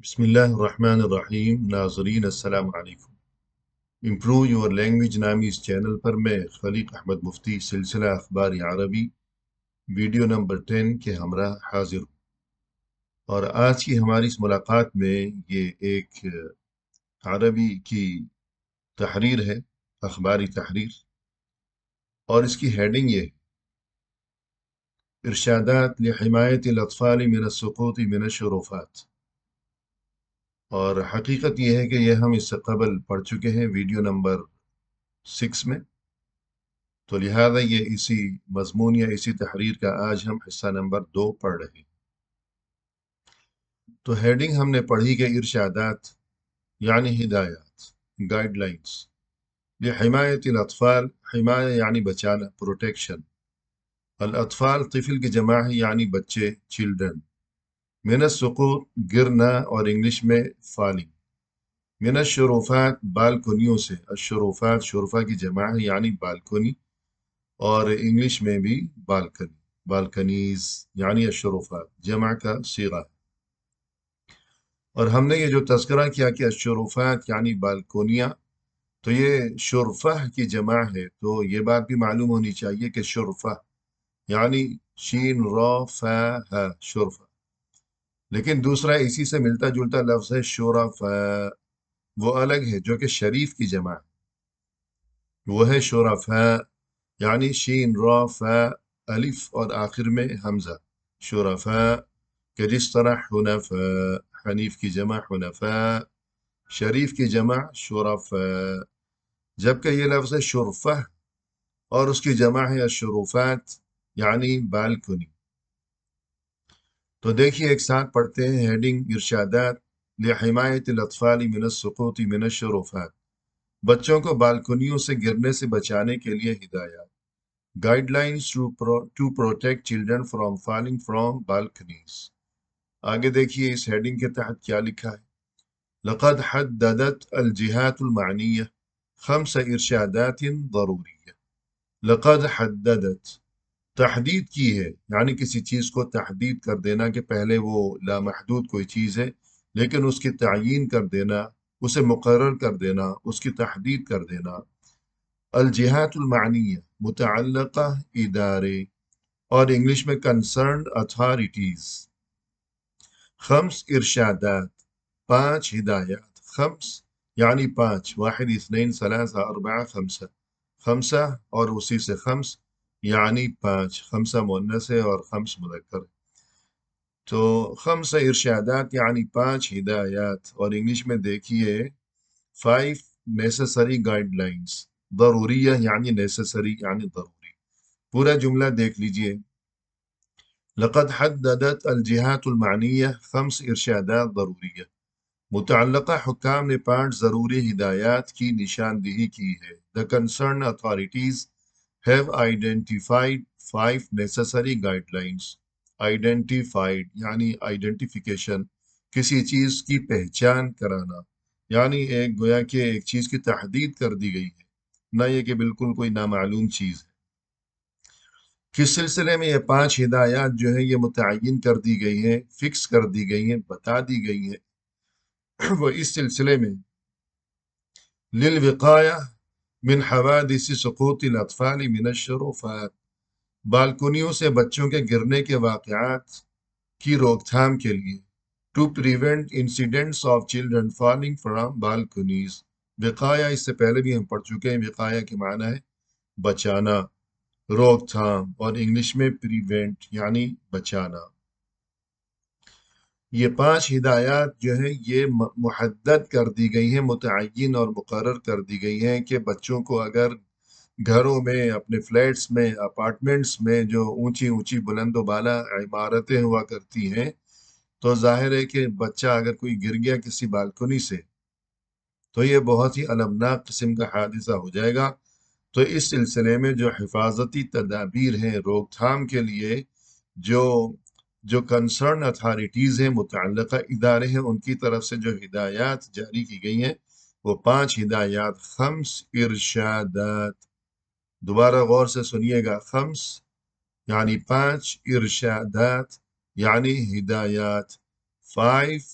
بسم الله الرحمن الرحیم ناظرین السلام علیکم۔ امپروو یور لینگویج نامی اس چینل پر میں خلیق احمد مفتی سلسلہ اخبار عربی ویڈیو نمبر 10 کے ہمراہ حاضر ہوں، اور آج کی ہماری اس ملاقات میں یہ ایک عربی کی تحریر ہے، اخباری تحریر، اور اس کی ہیڈنگ یہ ہے: ارشادات لحمایت الاطفال من السقوط من الشرفات۔ اور حقیقت یہ ہے کہ یہ ہم اس سے قبل پڑھ چکے ہیں ویڈیو نمبر 6 میں، تو لہذا یہ اسی مضمون یا اسی تحریر کا آج ہم حصہ نمبر 2 پڑھ رہے ہیں۔ تو ہیڈنگ ہم نے پڑھی کہ ارشادات یعنی ہدایات، گائیڈ لائنز، لحمایت الاطفال، حمایہ یعنی بچانا، پروٹیکشن، الاطفال طفل کی جمع ہے یعنی بچے، چلڈرن، من السقوط گرنا اور انگلش میں فالنگ، من الشرفات بالکنیوں سے، الشرفات شرفا کی جمع ہے یعنی بالکنی، اور انگلش میں بھی بالکنی، بالکنیز یعنی الشرفات جمع کا صیغہ ہے۔ اور ہم نے یہ جو تذکرہ کیا کہ الشرفات یعنی بالکونیاں، تو یہ شرفہ کی جمع ہے، تو یہ بات بھی معلوم ہونی چاہیے کہ شرفہ یعنی شین را فا ہا شرفہ، لیکن دوسرا اسی سے ملتا جلتا لفظ ہے شرفاء، وہ الگ ہے جو کہ شریف کی جمع ہے، وہ ہے شرفاء یعنی شین را فا الف اور آخر میں حمزہ، شرفاء، کہ جس طرح حنفاء، حنیف کی جمع حنفاء، شریف کی جمع شرفاء، جبکہ یہ لفظ ہے شرفہ اور اس کی جمع ہے الشرفات یعنی بالکنی۔ تو دیکھیے ایک ساتھ پڑھتے ہیں ہیڈنگ: ارشادات لحمایت الاطفال من السقوط من الشرفات، بچوں کو بالکنیوں سے گرنے سے بچانے کے لیے ہدایات، guidelines to protect children from falling from balconies. آگے دیکھیے اس ہیڈنگ کے تحت کیا لکھا ہے: لقد حددت الجهات المعنیہ خمس ارشادات ضروریہ۔ لقد حددت، تحدید کی ہے، یعنی کسی چیز کو تحدید کر دینا کہ پہلے وہ لامحدود کوئی چیز ہے لیکن اس کی تعیین کر دینا، اسے مقرر کر دینا، اس کی تحدید کر دینا۔ الجہات المعنیہ متعلقہ ادارے، اور انگلش میں کنسرنڈ اتھارٹیز۔ خمس ارشادات، 5 ہدایات، خمس یعنی 5، واحد اثنین ثلاثہ اربعہ خمسہ، خمسہ اور اسی سے خمس یعنی 5، خمسہ مؤنث ہے اور خمس مذکر ہے، تو خمس ارشادات یعنی 5 ہدایات، اور انگلش میں دیکھیے 5 نیسسری گائیڈ لائنز، ضروریہ یعنی نیسسری یعنی ضروری۔ پورا جملہ دیکھ لیجئے: لقد حددت الجہات المعنیہ خمس ارشادات ضروریہ، متعلقہ حکام نے 5 ضروری ہدایات کی نشاندہی کی ہے۔ The concerned authorities have identified 5 necessary guidelines۔ Identified یعنی آئیڈینٹیفیکیشن، کسی چیز کی پہچان کرانا، یعنی ایک گویا کہ ایک چیز کی تحدید کر دی گئی ہے، نہ یہ کہ بالکل کوئی نامعلوم چیز ہے۔ کس سلسلے میں یہ 5 ہدایات جو ہیں یہ متعین کر دی گئی ہیں، فکس کر دی گئی ہیں، بتا دی گئی ہیں؟ وہ اس سلسلے میں للوقایہ من حوادث سقوط الاطفال من الشرفات، بالکنیوں سے بچوں کے گرنے کے واقعات کی روک تھام کے لیے، to prevent incidents of children falling from balconies. وقایہ اس سے پہلے بھی ہم پڑھ چکے ہیں، وقایہ کے معنی ہے بچانا، روک تھام، اور انگلش میں پریونٹ یعنی بچانا۔ یہ 5 ہدایات جو ہیں یہ محدد کر دی گئی ہیں، متعین اور مقرر کر دی گئی ہیں کہ بچوں کو اگر گھروں میں، اپنے فلیٹس میں، اپارٹمنٹس میں جو اونچی اونچی بلند و بالا عمارتیں ہوا کرتی ہیں، تو ظاہر ہے کہ بچہ اگر کوئی گر گیا کسی بالکنی سے تو یہ بہت ہی المناک قسم کا حادثہ ہو جائے گا۔ تو اس سلسلے میں جو حفاظتی تدابیر ہیں، روک تھام کے لیے جو کنسرن اتھارٹیز ہیں، متعلقہ ادارے ہیں، ان کی طرف سے جو ہدایات جاری کی گئی ہیں وہ 5 ہدایات، خمس ارشادات۔ دوبارہ غور سے سنیے گا، خمس یعنی 5، ارشادات یعنی ہدایات، 5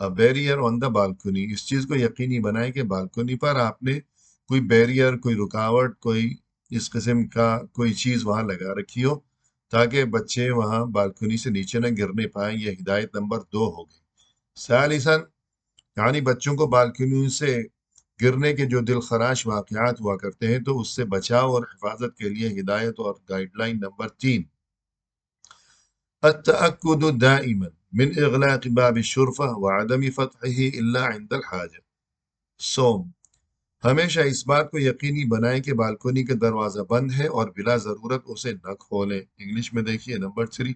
a barrier on the balcony. اس چیز کو یقینی بنائیں کہ بالکنی پر آپ نے کوئی بیریئر، کوئی رکاوٹ، کوئی اس قسم کا کوئی چیز وہاں لگا رکھی ہو تاکہ بچے وہاں بالکنی سے نیچے نہ گرنے پائیں. یہ ہدایت نمبر 2 ہو گئی. ثالثاً یعنی بچوں کو بالکنی سے گرنے کے جو دل خراش واقعات ہوا کرتے ہیں تو اس سے بچاؤ اور حفاظت کے لیے ہدایت اور گائیڈ لائن نمبر 3 التأكد دائما من إغلاق باب الشرفة وعدم فتحه إلا عند الحاجة. سوم ہمیشہ اس بات کو یقینی بنائیں کہ بالکنی کا دروازہ بند ہے اور بلا ضرورت اسے نہ کھولیں. انگلش میں دیکھیے number 3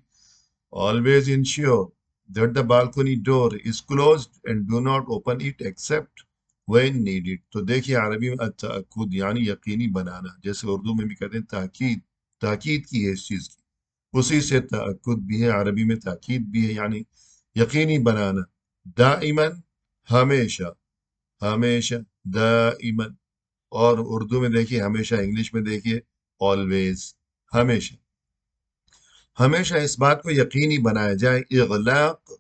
always ensure that the balcony door is closed and do not open it except when needed. تو دیکھیے عربی میں التأکد یعنی یقینی بنانا، جیسے اردو میں بھی کہتے ہیں تاکید، تاکید کی ہے اس چیز کی، اسی سے تأکد بھی ہے، عربی میں تاکید بھی ہے یعنی یقینی بنانا. دائماً ہمیشہ، ہمیشہ دائماً. اور اردو میں دیکھیے ہمیشہ، انگلش میں دیکھیے always ہمیشہ. ہمیشہ اس بات کو یقینی بنایا جائے اغلاق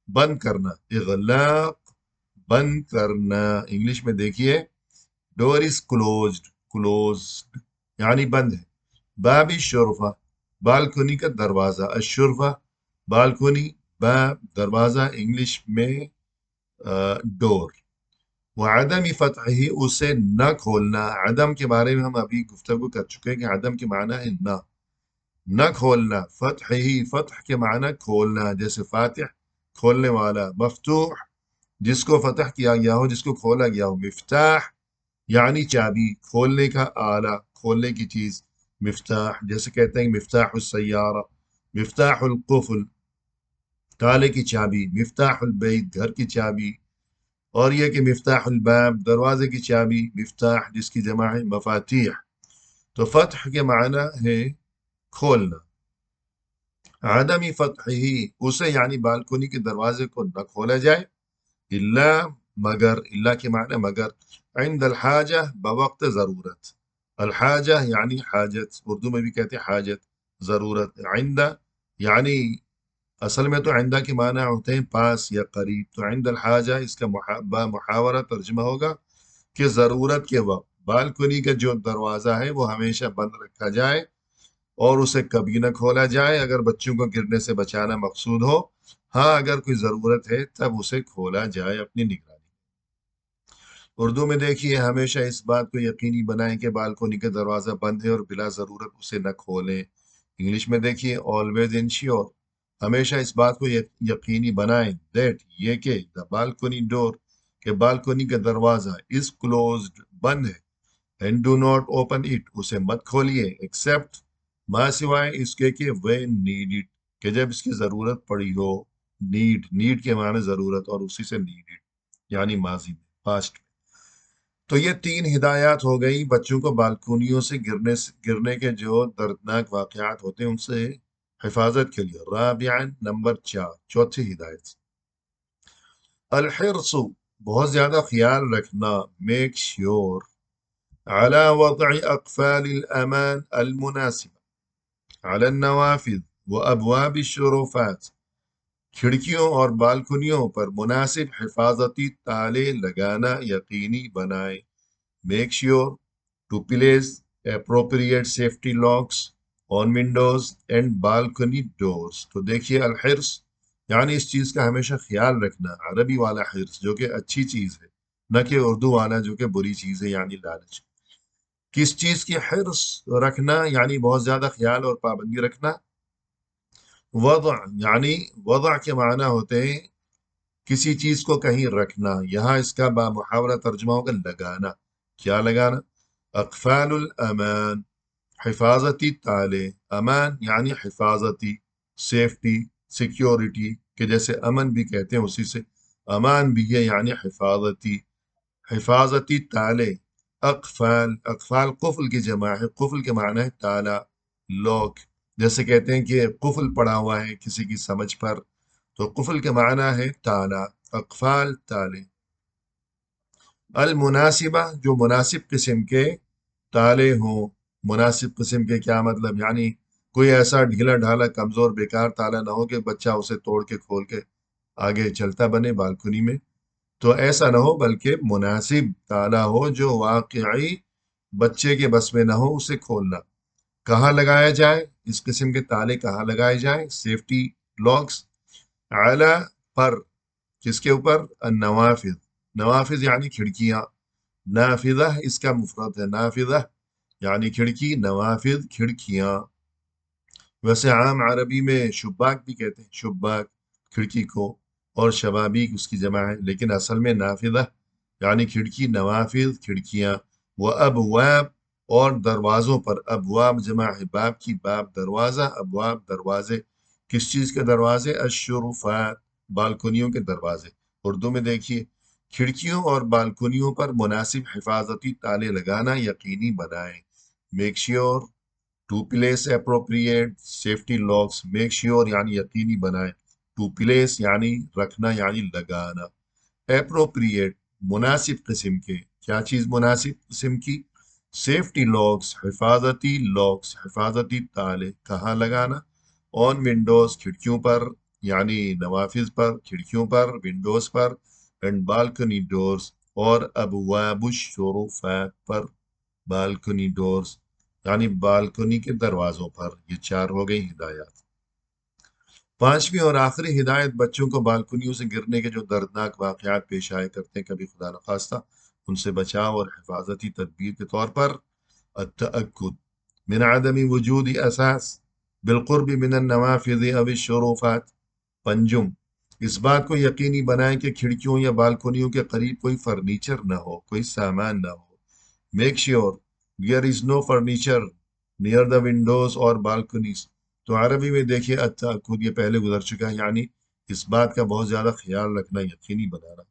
بند کرنا، اغلاق بند کرنا. انگلش میں دیکھیے ڈور از کلوزڈ، کلوزڈ یعنی بند ہے. باب الشرفہ بالکنی کا دروازہ، الشرفہ بالکنی، باب دروازہ، انگلش میں ڈور. وعدم فتحہ اسے نہ کھولنا. عدم کے بارے میں ہم ابھی گفتگو کر چکے ہیں کہ عدم کے معنی ہے نہ کھولنا. فتح ہی، فتح کے معنی کھولنا، جیسے فاتح کھولنے والا، مفتوح جس کو فتح کیا گیا ہو، جس کو کھولا گیا ہو. مفتاح یعنی چابی، کھولنے کا آلہ، کھولنے کی چیز. مفتاح جیسے کہتے ہیں مفتاح السیارہ، مفتاح القفل تالے کی چابی، مفتاح البیت گھر کی چابی. اور یہ کہ مفتاح الباب دروازے کی چابی، مفتاح جس کی جمع ہے مفاتیح. تو فتح کے معنی ہے کھولنا. عدم فتح ہی اسے یعنی بالکنی کے دروازے کو نہ کھولا جائے، الا مگر، الا کے معنی مگر، عند الحاجہ بوقت ضرورت. الحاجہ یعنی حاجت، اردو میں بھی کہتے ہیں حاجت، ضرورت. عند یعنی اصل میں تو عندہ کے معنی ہوتے ہیں پاس یا قریب، تو عند الحاجہ اس کا محاورہ ترجمہ ہوگا کہ ضرورت کے وقت بالکنی کا جو دروازہ ہے وہ ہمیشہ بند رکھا جائے اور اسے کبھی نہ کھولا جائے اگر بچوں کو گرنے سے بچانا مقصود ہو. ہاں اگر کوئی ضرورت ہے تب اسے کھولا جائے اپنی نگرانی. اردو میں دیکھیے ہمیشہ اس بات کو یقینی بنائیں کہ بالکنی کا دروازہ بند ہے اور بلا ضرورت اسے نہ کھولیں. انگلش میں دیکھیے always ensure ہمیشہ اس بات کو یقینی بنائیں that یہ کہ the balcony door کہ بالکنی کا دروازہ is closed بند ہے and do not open it اسے مت کھولیے except ما سوائے اس کے کہ when needed کہ جب اس کی ضرورت پڑی ہو. need کے معنی ضرورت اور اسی سے needed یعنی ماضی میں، past میں. تو یہ 3 ہدایات ہو گئی بچوں کو بالکونیوں سے گرنے کے جو دردناک واقعات ہوتے ہیں ان سے حفاظت کے لیے. رابعاً نمبر 4 چوتھی ہدایت الحرص بہت زیادہ خیال رکھنا، میک شیور على وضع اقفال الامان المناسبة على النوافذ وابواب الشرفات کھڑکیوں اور بالکنیوں پر مناسب حفاظتی تالے لگانا یقینی بنائیں. Make sure to place appropriate safety locks on windows and balcony doors. تو دیکھیے الحرص یعنی اس چیز کا ہمیشہ خیال رکھنا، عربی والا حرص جو کہ اچھی چیز ہے، نہ کہ اردو والا جو کہ بری چیز ہے یعنی لالچ. کس چیز کی حرص رکھنا یعنی بہت زیادہ خیال اور پابندی رکھنا. وضع یعنی وضع کے معنی ہوتے ہیں کسی چیز کو کہیں رکھنا، یہاں اس کا بامحاورہ ترجمہ ہوگا لگانا. کیا لگانا؟ اقفال الامان حفاظتی تالے، امان یعنی حفاظتی، سیفٹی، سیکیورٹی کہ جیسے امن بھی کہتے ہیں اسی سے امان بھی ہے یعنی حفاظتی، حفاظتی تالے. اقفال، اقفال قفل کی جمع ہے، قفل کے معنی ہے تالا، لوک. جیسے کہتے ہیں کہ قفل پڑا ہوا ہے کسی کی سمجھ پر، تو قفل کے معنی ہے تالا. اقفال تالے. المناسبہ جو مناسب قسم کے تالے ہوں. مناسب قسم کے کیا مطلب؟ یعنی کوئی ایسا ڈھیلا ڈھالا کمزور بیکار تالا نہ ہو کہ بچہ اسے توڑ کے کھول کے آگے چلتا بنے بالکنی میں، تو ایسا نہ ہو بلکہ مناسب تالا ہو جو واقعی بچے کے بس میں نہ ہو اسے کھولنا۔ کہاں لگایا جائے؟ اس قسم کے تالے کہاں لگائے جائیں؟ سیفٹی لاکس اعلیٰ پر، کس کے اوپر؟ النوافذ، نوافذ یعنی کھڑکیاں، نافذہ اس کا مفرد ہے، نافذہ یعنی کھڑکی، نوافذ کھڑکیاں۔ ویسے عام عربی میں شباک بھی کہتے ہیں، شباک کھڑکی کو، اور شبابیک اس کی جمع ہے، لیکن اصل میں نافذہ یعنی کھڑکی، نوافذ کھڑکیاں، وہ ابواب اور دروازوں پر، ابواب جمع ہے باب کی، باب دروازہ، ابواب دروازے، کس چیز کے دروازے؟ الشرفات بالکنیوں کے دروازے۔ اردو میں دیکھیے، کھڑکیوں اور بالکنیوں پر مناسب حفاظتی تالے لگانا یقینی بنائیں۔ Make sure to place appropriate safety locks, make sure یعنی یقینی بنائیں، ٹو پلیس یعنی رکھنا یعنی لگانا، اپروپریٹ مناسب قسم کے، کیا چیز مناسب قسم کی؟ سیفٹی لاکس حفاظتی تالے، کہاں لگانا؟ آن ونڈوز کھڑکیوں پر، یعنی نوافذ پر، کھڑکیوں پر، ونڈوز پر، اینڈ بالکنی ڈورز اور ابواب الشرفات پر، بالکنی ڈورز یعنی بالکنی کے دروازوں پر۔ یہ 4 ہو گئی ہدایات۔ پانچویں اور آخری ہدایت، بچوں کو بالکنیوں سے گرنے کے جو دردناک واقعات پیش آئے کرتے ہیں کبھی خدا نخواستہ، ان سے بچاؤ اور حفاظتی تدبیر کے طور پر التأکد من عدم وجود اساس بالقرب من النوافذ او الشرفات، پنجم، اس بات کو یقینی بنائیں کہ کھڑکیوں یا بالکنیوں کے قریب کوئی فرنیچر نہ ہو، کوئی سامان نہ ہو۔ Make sure there is no furniture near the windows اور بالکنیز۔ تو عربی میں دیکھیے التأکد، یہ پہلے گزر چکا ہے، یعنی اس بات کا بہت زیادہ خیال رکھنا، یقینی بنانا۔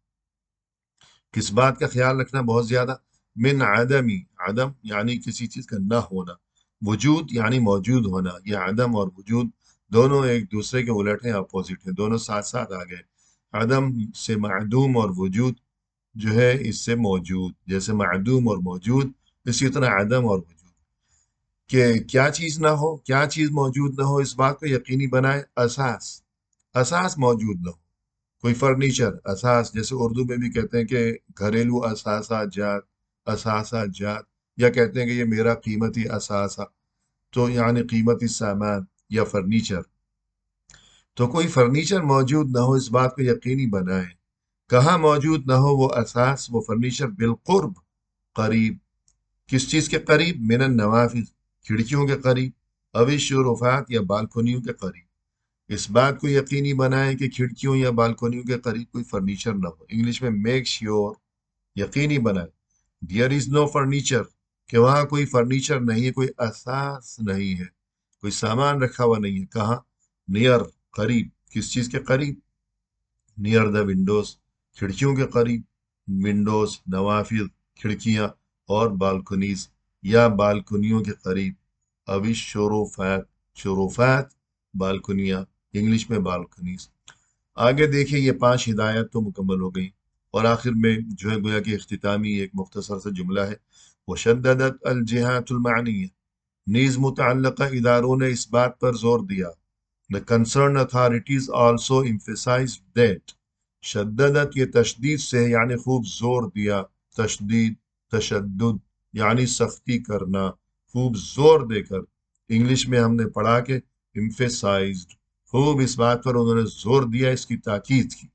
کس بات کا خیال رکھنا بہت زیادہ؟ من عدمی، عدم یعنی کسی چیز کا نہ ہونا، وجود یعنی موجود ہونا۔ یہ عدم اور وجود دونوں ایک دوسرے کے الٹ ہیں، اپوزٹ ہیں، دونوں ساتھ ساتھ آ گئے۔ عدم سے معدوم اور وجود جو ہے اس سے موجود، جیسے معدوم اور موجود اسی طرح عدم اور وجود، کہ کیا چیز نہ ہو، کیا چیز موجود نہ ہو، اس بات کو یقینی بنائے، اساس، اساس موجود نہ ہو، کوئی فرنیچر، اساس، جیسے اردو میں بھی کہتے ہیں کہ گھریلو اثاثہ جات، اثاثہ جات، یا کہتے ہیں کہ یہ میرا قیمتی اثاثہ، تو یعنی قیمتی سامان یا فرنیچر، تو کوئی فرنیچر موجود نہ ہو، اس بات کو یقینی بنائیں۔ کہاں موجود نہ ہو وہ اساس، وہ فرنیچر؟ بالقرب، قریب، کس چیز کے قریب؟ من النوافذ کھڑکیوں کے قریب، او الشرفات یا بالکنیوں کے قریب، اس بات کو یقینی بنائیں کہ کھڑکیوں یا بالکنیوں کے قریب کوئی فرنیچر نہ ہو۔ انگلش میں میک شیور یقینی بنائیں، دیئر از نو فرنیچر کہ وہاں کوئی فرنیچر نہیں ہے، کوئی اساس نہیں ہے، کوئی سامان رکھا ہوا نہیں ہے۔ کہاں؟ نیئر قریب، کس چیز کے قریب؟ نیئر دا ونڈوز کھڑکیوں کے قریب، ونڈوز نوافذ کھڑکیاں، اور بالکنیز یا بالکنیوں کے قریب، ابھی شروفات، شروفات بالکنیاں، انگلش میں بالکنیز۔ آگے دیکھیں، یہ 5 ہدایت تو مکمل ہو گئی، اور آخر میں جو ہے گویا کہ اختتامی ایک مختصر سا جملہ ہے، وشددت الجہات المعنیہ، نیز متعلقہ اداروں نے اس بات پر زور دیا، the concerned authorities also emphasized that، شددت یہ تشدید سے یعنی خوب زور دیا، تشدید، تشدد یعنی سختی کرنا، خوب زور دے کر۔ انگلش میں ہم نے پڑھا کہ emphasized، خوب اس بات پر انہوں نے زور دیا، اس کی تاکید کی۔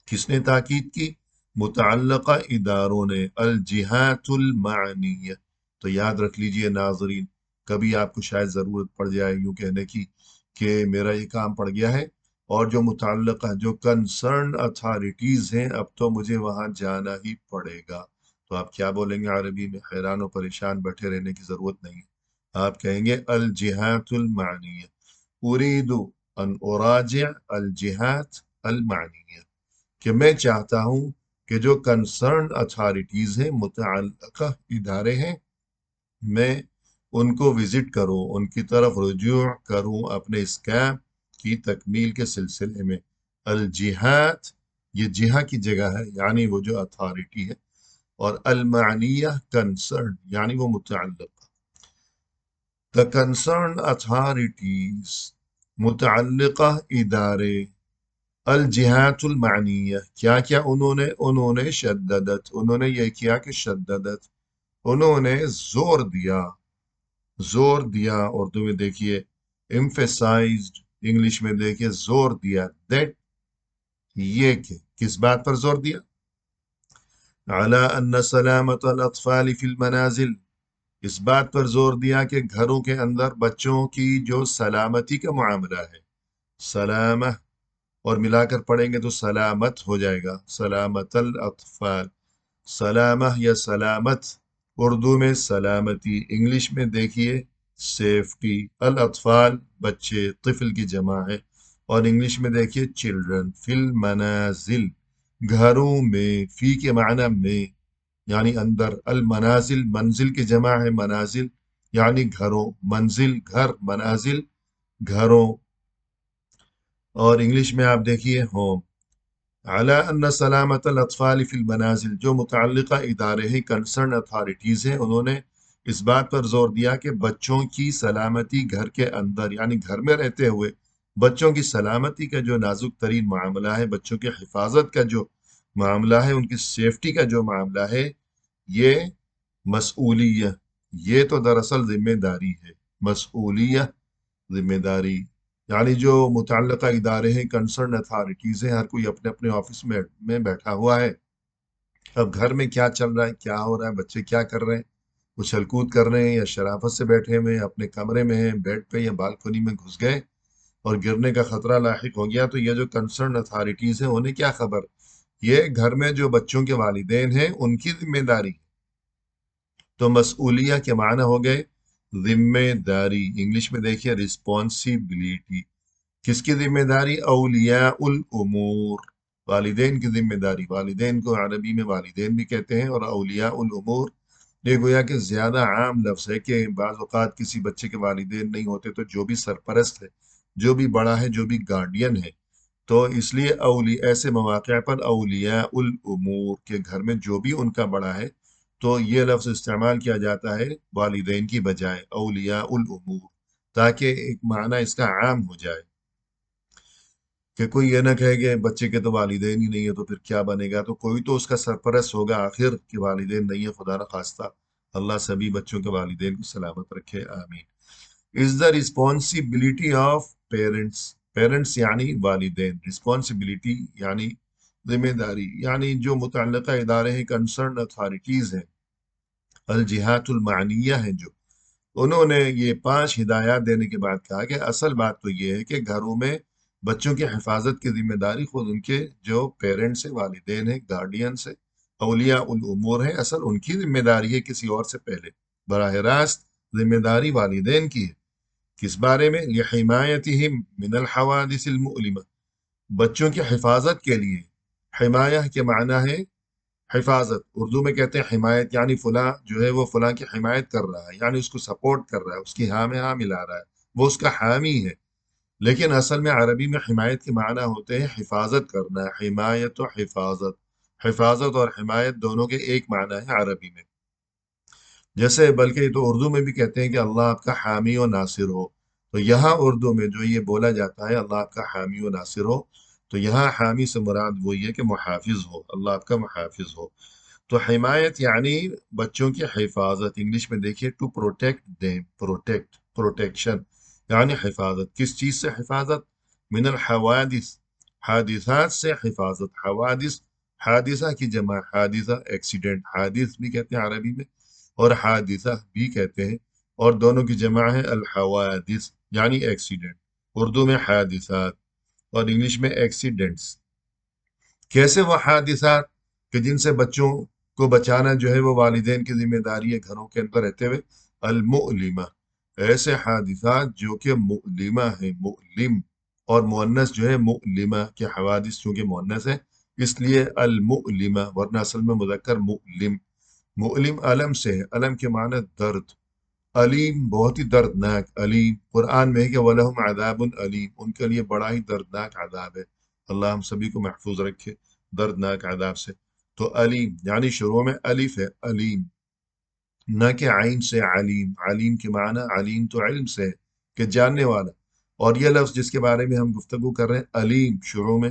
کس نے تاکید کی؟ متعلقہ اداروں نے، الجہات المعنیہ۔ تو یاد رکھ لیجئے ناظرین، کبھی آپ کو شاید ضرورت پڑ جائے یوں کہنے کی کہ میرا یہ کام پڑ گیا ہے، اور جو متعلقہ، جو کنسرنڈ اتھارٹیز ہیں، اب تو مجھے وہاں جانا ہی پڑے گا، تو آپ کیا بولیں گے عربی میں؟ حیران و پریشان بیٹھے رہنے کی ضرورت نہیں ہے، آپ کہیں گے الجہات المعنیہ، اريد ان اراجع الجہات المعنیہ، کہ میں چاہتا ہوں کہ جو کنسرن اتھارٹیز ہیں، متعلقہ ادارے ہیں، میں ان کو وزٹ کروں، ان کی طرف رجوع کروں اپنے اس کام کی تکمیل کے سلسلے میں۔ الجہات یہ جہہ کی جگہ ہے، یعنی وہ جو اتھارٹی ہے، اور المعنیہ کنسرن یعنی وہ متعلقہ۔ The concerned authorities متعلقہ ادارے، الجہات المعنیہ، کیا کیا انہوں نے شددت، انہوں نے یہ کیا کہ شددت، انہوں نے زور دیا، اردو میں دیکھیے emphasized، انگلش میں دیکھیے زور دیا، دیٹ، یہ کہ کس بات پر زور دیا؟ علی ان سلامت الاطفال فی المنازل، اس بات پر زور دیا کہ گھروں کے اندر بچوں کی جو سلامتی کا معاملہ ہے، سلامہ، اور ملا کر پڑھیں گے تو سلامت ہو جائے گا، سلامت الاطفال، سلامہ یا سلامت، اردو میں سلامتی، انگلش میں دیکھیے سیفٹی، الاطفال بچے، طفل کی جمع ہے، اور انگلش میں دیکھیے چلڈرن، فی المنازل گھروں میں، فی کے معنی میں یعنی اندر، المنازل منزل کی جمع ہے منازل یعنی گھروں، منزل گھر، منازل گھروں، اور انگلش میں آپ دیکھیے ہوم۔ علی ان سلامت الاطفال فی المنازل، جو متعلقہ ادارے ہیں، کنسرن اتھارٹیز ہیں، انہوں نے اس بات پر زور دیا کہ بچوں کی سلامتی گھر کے اندر یعنی گھر میں رہتے ہوئے بچوں کی سلامتی کا جو نازک ترین معاملہ ہے، بچوں کی حفاظت کا جو معاملہ ہے، ان کی سیفٹی کا جو معاملہ ہے، یہ مسئولیہ، یہ تو دراصل ذمہ داری ہے، مسئولیہ ذمہ داری، یعنی جو متعلقہ ادارے ہیں، کنسرن اتھارٹیز ہیں، ہر کوئی اپنے اپنے آفس میں بیٹھا ہوا ہے، اب گھر میں کیا چل رہا ہے، کیا ہو رہا ہے، بچے کیا کر رہے ہیں، اچھل کود کر رہے ہیں یا شرافت سے بیٹھے ہوئے ہیں، اپنے کمرے میں ہیں، بیڈ پہ یا بالکنی میں گھس گئے اور گرنے کا خطرہ لاحق ہو گیا، تو یہ جو کنسرن اتھارٹیز ہیں انہیں کیا خبر، یہ گھر میں جو بچوں کے والدین ہیں ان کی ذمہ داری، تو مسئولیہ کے معنی ہو گئے ذمہ داری، انگلش میں دیکھیے رسپانسبلٹی، کس کی ذمہ داری؟ اولیاء الامور، والدین کی ذمہ داری، والدین کو عربی میں والدین بھی کہتے ہیں، اور اولیاء الامور یہ گویا کہ زیادہ عام لفظ ہے کہ بعض اوقات کسی بچے کے والدین نہیں ہوتے تو جو بھی سرپرست ہے، جو بھی بڑا ہے، جو بھی گارڈین ہے، تو اس لیے ایسے مواقع پر اولیاء الامور کے گھر میں جو بھی ان کا بڑا ہے تو یہ لفظ استعمال کیا جاتا ہے والدین کی بجائے اولیاء الامور، تاکہ ایک معنی اس کا عام ہو جائے کہ کوئی یہ نہ کہے کہ بچے کے تو والدین ہی نہیں ہے تو پھر کیا بنے گا، تو کوئی تو اس کا سرپرست ہوگا آخر کہ والدین نہیں ہے، خدا نخواستہ، اللہ سبھی بچوں کے والدین کو سلامت رکھے، آمین۔ Is the responsibility of parents, parents یعنی والدین، ریسپانسبلٹی یعنی ذمہ داری، یعنی جو متعلقہ ادارے ہیں، کنسرن اتھارٹیز ہیں، الجہات المعنیہ ہیں، جو انہوں نے یہ 5 ہدایات دینے کے بعد کہا کہ اصل بات تو یہ ہے کہ گھروں میں بچوں کی حفاظت کی ذمہ داری خود ان کے جو پیرنٹس ہیں، والدین ہیں، گارڈینس ہیں، اولیاء الامور ہیں، اصل ان کی ذمہ داری ہے کسی اور سے پہلے، براہ راست ذمہ داری والدین کی ہے، کس بارے میں؟ لحمایتہم من الحوادث المؤلمہ، بچوں کی حفاظت کے لیے، حمایہ کے معنی ہے حفاظت، اردو میں کہتے ہیں حمایت، یعنی فلاں جو ہے وہ فلاں کی حمایت کر رہا ہے، یعنی اس کو سپورٹ کر رہا ہے، اس کی ہاں میں ہاں ملا رہا ہے، وہ اس کا حامی ہے، لیکن اصل میں عربی میں حمایت کے معنی ہوتے ہیں حفاظت کرنا، حمایت و حفاظت، حفاظت اور حمایت دونوں کے ایک معنی ہے عربی میں، جیسے بلکہ یہ تو اردو میں بھی کہتے ہیں کہ اللہ آپ کا حامی و ناصر ہو، تو یہاں اردو میں جو یہ بولا جاتا ہے اللہ آپ کا حامی و ناصر ہو، تو یہاں حامی سے مراد وہی ہے کہ محافظ ہو، اللہ آپ کا محافظ ہو، تو حمایت یعنی بچوں کی حفاظت، انگلش میں دیکھیے to protect them, protect, protection یعنی حفاظت، کس چیز سے حفاظت؟ من الحوادث، حادثات سے حفاظت، حوادث حادثہ کی جمع، حادثہ ایکسیڈنٹ، حادث بھی کہتے ہیں عربی میں اور حادثہ بھی کہتے ہیں، اور دونوں کی جمع ہے الحوادث یعنی ایکسیڈنٹ، اردو میں حادثات اور انگلش میں ایکسیڈنٹس، کیسے وہ حادثات کہ جن سے بچوں کو بچانا جو ہے وہ والدین کی ذمہ داری ہے گھروں کے اندر رہتے ہوئے، المؤلمہ، ایسے حادثات جو کہ مؤلمہ ہیں، مؤلم، اور مؤنث جو ہے مؤلمہ، کے حوادث چونکہ مؤنث ہے اس لیے المؤلمہ، ورنہ اصل میں مذکر مؤلم، مؤلم علم سے ہے، علم کے معنی درد، علیم بہت ہی دردناک، علیم قرآن میں ہے کہ وَلَهُمْ عَذَابٌ علیم، ان کے لیے بڑا ہی دردناک عذاب ہے، اللہ ہم سبھی کو محفوظ رکھے دردناک عذاب سے، تو علیم یعنی شروع میں الف ہے، علیم، نہ کہ عین سے علیم، علیم کے معنی علیم تو علم سے ہے کہ جاننے والا، اور یہ لفظ جس کے بارے میں ہم گفتگو کر رہے ہیں علیم شروع میں،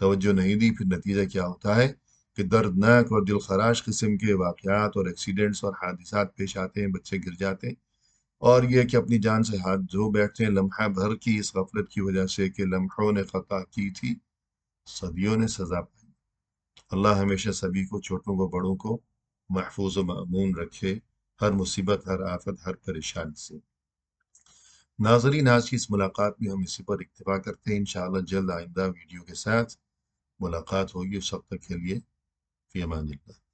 توجہ نہیں دی، پھر نتیجہ کیا ہوتا ہے کہ دردناک اور دل خراش قسم کے واقعات اور ایکسیڈنٹس اور حادثات پیش آتے ہیں، بچے گر جاتے ہیں، اور یہ کہ اپنی جان سے ہاتھ دھو بیٹھتے ہیں لمحہ بھر کی اس غفلت کی وجہ سے کہ لمحوں نے خطا کی تھی، صدیوں نے سزا پائی۔ اللہ ہمیشہ سبھی کو، چھوٹوں کو بڑوں کو، محفوظ و مأمون رکھے ہر مصیبت، ہر آفت، ہر پریشانی سے۔ ناظرین، آج کی اس ملاقات میں ہم اسی پر اکتفا کرتے ہیں، انشاءاللہ جلد آئندہ ویڈیو کے ساتھ ملاقات ہوگی، اس وقت تک کے لیے فی امان اللہ۔